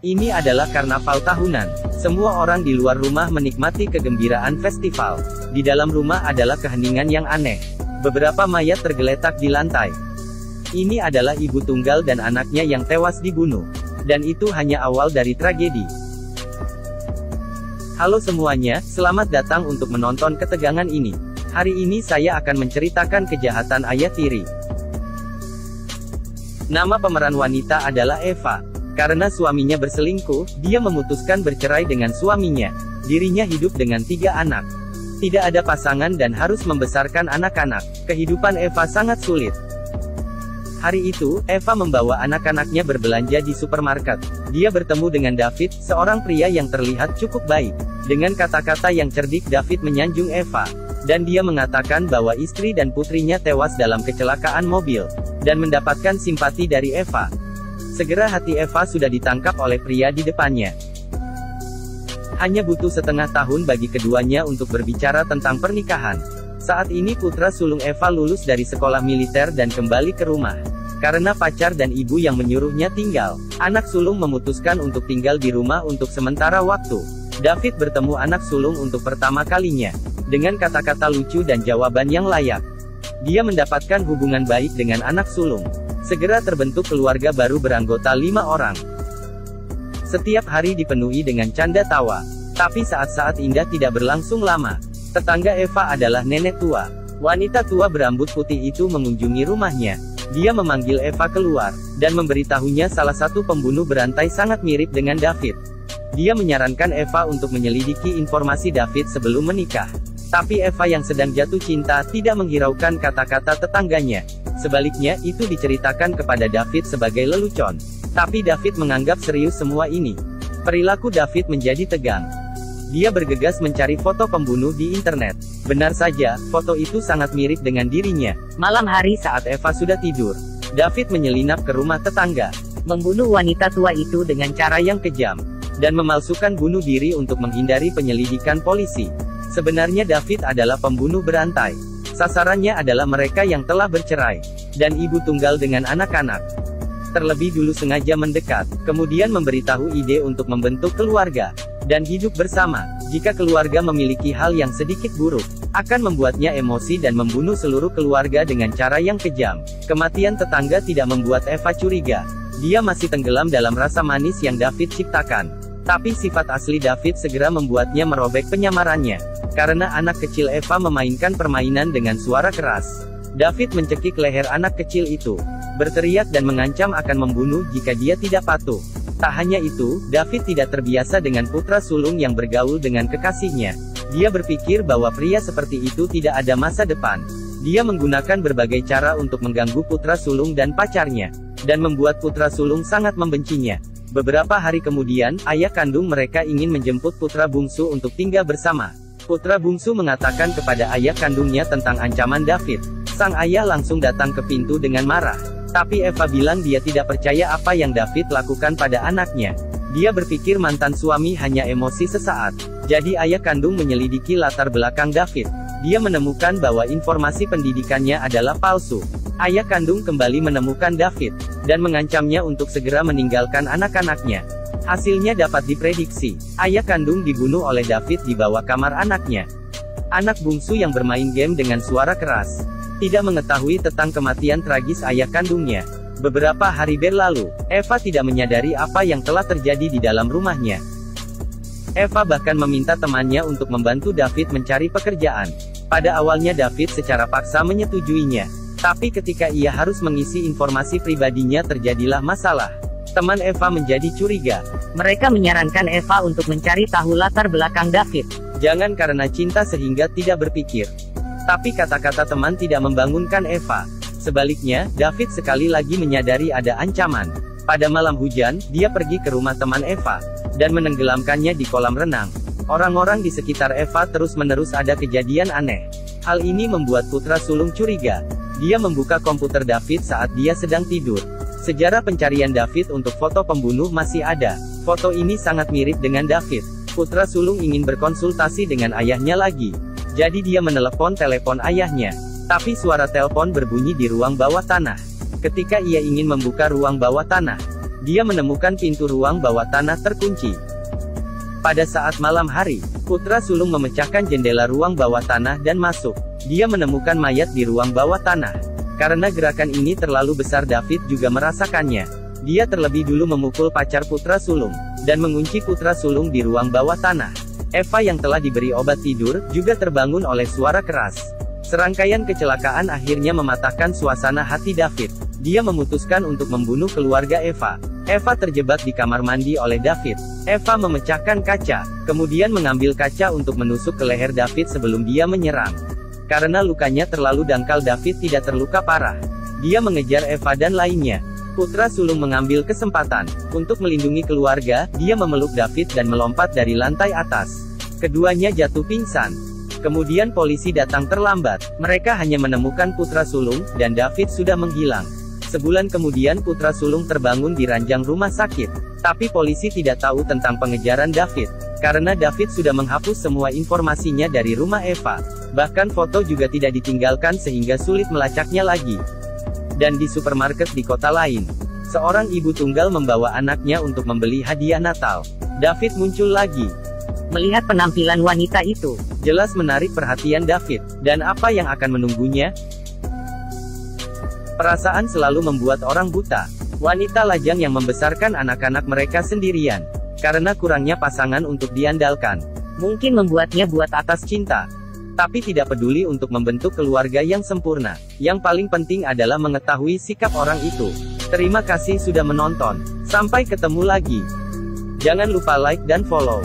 Ini adalah karnaval tahunan. Semua orang di luar rumah menikmati kegembiraan festival. Di dalam rumah adalah keheningan yang aneh. Beberapa mayat tergeletak di lantai. Ini adalah ibu tunggal dan anaknya yang tewas dibunuh. Dan itu hanya awal dari tragedi. Halo semuanya, selamat datang untuk menonton ketegangan ini. Hari ini saya akan menceritakan kejahatan ayah tiri. Nama pemeran wanita adalah Eva. Karena suaminya berselingkuh, dia memutuskan bercerai dengan suaminya. Dirinya hidup dengan 3 anak. Tidak ada pasangan dan harus membesarkan anak-anak. Kehidupan Eva sangat sulit. Hari itu, Eva membawa anak-anaknya berbelanja di supermarket. Dia bertemu dengan David, seorang pria yang terlihat cukup baik. Dengan kata-kata yang cerdik, David menyanjung Eva. Dan dia mengatakan bahwa istri dan putrinya tewas dalam kecelakaan mobil. Dan mendapatkan simpati dari Eva. Segera hati Eva sudah ditangkap oleh pria di depannya. Hanya butuh setengah tahun bagi keduanya untuk berbicara tentang pernikahan. Saat ini putra sulung Eva lulus dari sekolah militer dan kembali ke rumah. Karena pacar dan ibu yang menyuruhnya tinggal, anak sulung memutuskan untuk tinggal di rumah untuk sementara waktu. David bertemu anak sulung untuk pertama kalinya. Dengan kata-kata lucu dan jawaban yang layak. Dia mendapatkan hubungan baik dengan anak sulung. Segera terbentuk keluarga baru beranggota 5 orang. Setiap hari dipenuhi dengan canda tawa. Tapi saat-saat indah tidak berlangsung lama. Tetangga Eva adalah nenek tua. Wanita tua berambut putih itu mengunjungi rumahnya. Dia memanggil Eva keluar, dan memberitahunya salah satu pembunuh berantai sangat mirip dengan David. Dia menyarankan Eva untuk menyelidiki informasi David sebelum menikah. Tapi Eva yang sedang jatuh cinta tidak menghiraukan kata-kata tetangganya. Sebaliknya, itu diceritakan kepada David sebagai lelucon. Tapi David menganggap serius semua ini. Perilaku David menjadi tegang. Dia bergegas mencari foto pembunuh di internet. Benar saja, foto itu sangat mirip dengan dirinya. Malam hari saat Eva sudah tidur, David menyelinap ke rumah tetangga. Membunuh wanita tua itu dengan cara yang kejam. Dan memalsukan bunuh diri untuk menghindari penyelidikan polisi. Sebenarnya David adalah pembunuh berantai. Sasarannya adalah mereka yang telah bercerai. Dan ibu tunggal dengan anak-anak. Terlebih dulu sengaja mendekat, kemudian memberitahu ide untuk membentuk keluarga. Dan hidup bersama. Jika keluarga memiliki hal yang sedikit buruk, akan membuatnya emosi dan membunuh seluruh keluarga dengan cara yang kejam. Kematian tetangga tidak membuat Eva curiga. Dia masih tenggelam dalam rasa manis yang David ciptakan. Tapi sifat asli David segera membuatnya merobek penyamarannya. Karena anak kecil Eva memainkan permainan dengan suara keras. David mencekik leher anak kecil itu. Berteriak dan mengancam akan membunuh jika dia tidak patuh. Tak hanya itu, David tidak terbiasa dengan putra sulung yang bergaul dengan kekasihnya. Dia berpikir bahwa pria seperti itu tidak ada masa depan. Dia menggunakan berbagai cara untuk mengganggu putra sulung dan pacarnya. Dan membuat putra sulung sangat membencinya. Beberapa hari kemudian, ayah kandung mereka ingin menjemput putra bungsu untuk tinggal bersama. Putra bungsu mengatakan kepada ayah kandungnya tentang ancaman David. Sang ayah langsung datang ke pintu dengan marah. Tapi Eva bilang dia tidak percaya apa yang David lakukan pada anaknya. Dia berpikir mantan suami hanya emosi sesaat. Jadi ayah kandung menyelidiki latar belakang David. Dia menemukan bahwa informasi pendidikannya adalah palsu. Ayah kandung kembali menemukan David, dan mengancamnya untuk segera meninggalkan anak-anaknya. Hasilnya dapat diprediksi. Ayah kandung dibunuh oleh David di bawah kamar anaknya. Anak bungsu yang bermain game dengan suara keras. Tidak mengetahui tentang kematian tragis ayah kandungnya. Beberapa hari berlalu, Eva tidak menyadari apa yang telah terjadi di dalam rumahnya. Eva bahkan meminta temannya untuk membantu David mencari pekerjaan. Pada awalnya David secara paksa menyetujuinya. Tapi ketika ia harus mengisi informasi pribadinya terjadilah masalah. Teman Eva menjadi curiga. Mereka menyarankan Eva untuk mencari tahu latar belakang David. Jangan karena cinta sehingga tidak berpikir. Tapi kata-kata teman tidak membangunkan Eva. Sebaliknya, David sekali lagi menyadari ada ancaman. Pada malam hujan, dia pergi ke rumah teman Eva. Dan menenggelamkannya di kolam renang. Orang-orang di sekitar Eva terus-menerus ada kejadian aneh. Hal ini membuat putra sulung curiga. Dia membuka komputer David saat dia sedang tidur. Sejarah pencarian David untuk foto pembunuh masih ada. Foto ini sangat mirip dengan David. Putra sulung ingin berkonsultasi dengan ayahnya lagi. Jadi dia menelepon telepon ayahnya. Tapi suara telepon berbunyi di ruang bawah tanah. Ketika ia ingin membuka ruang bawah tanah, dia menemukan pintu ruang bawah tanah terkunci. Pada saat malam hari, putra sulung memecahkan jendela ruang bawah tanah dan masuk. Dia menemukan mayat di ruang bawah tanah. Karena gerakan ini terlalu besar, David juga merasakannya. Dia terlebih dulu memukul pacar putra sulung, dan mengunci putra sulung di ruang bawah tanah. Eva yang telah diberi obat tidur, juga terbangun oleh suara keras. Serangkaian kecelakaan akhirnya mematahkan suasana hati David. Dia memutuskan untuk membunuh keluarga Eva. Eva terjebak di kamar mandi oleh David. Eva memecahkan kaca, kemudian mengambil kaca untuk menusuk ke leher David sebelum dia menyerang. Karena lukanya terlalu dangkal, David tidak terluka parah. Dia mengejar Eva dan lainnya. Putra sulung mengambil kesempatan untuk melindungi keluarga. Dia memeluk David dan melompat dari lantai atas. Keduanya jatuh pingsan. Kemudian polisi datang terlambat. Mereka hanya menemukan putra sulung, dan David sudah menghilang. Sebulan kemudian putra sulung terbangun di ranjang rumah sakit. Tapi polisi tidak tahu tentang pengejaran David. Karena David sudah menghapus semua informasinya dari rumah Eva. Bahkan foto juga tidak ditinggalkan sehingga sulit melacaknya lagi. Dan di supermarket di kota lain, seorang ibu tunggal membawa anaknya untuk membeli hadiah Natal. David muncul lagi. Melihat penampilan wanita itu, jelas menarik perhatian David. Dan apa yang akan menunggunya? Perasaan selalu membuat orang buta. Wanita lajang yang membesarkan anak-anak mereka sendirian. Karena kurangnya pasangan untuk diandalkan. Mungkin membuatnya buat atas cinta. Tapi tidak peduli untuk membentuk keluarga yang sempurna. Yang paling penting adalah mengetahui sikap orang itu. Terima kasih sudah menonton. Sampai ketemu lagi. Jangan lupa like dan follow.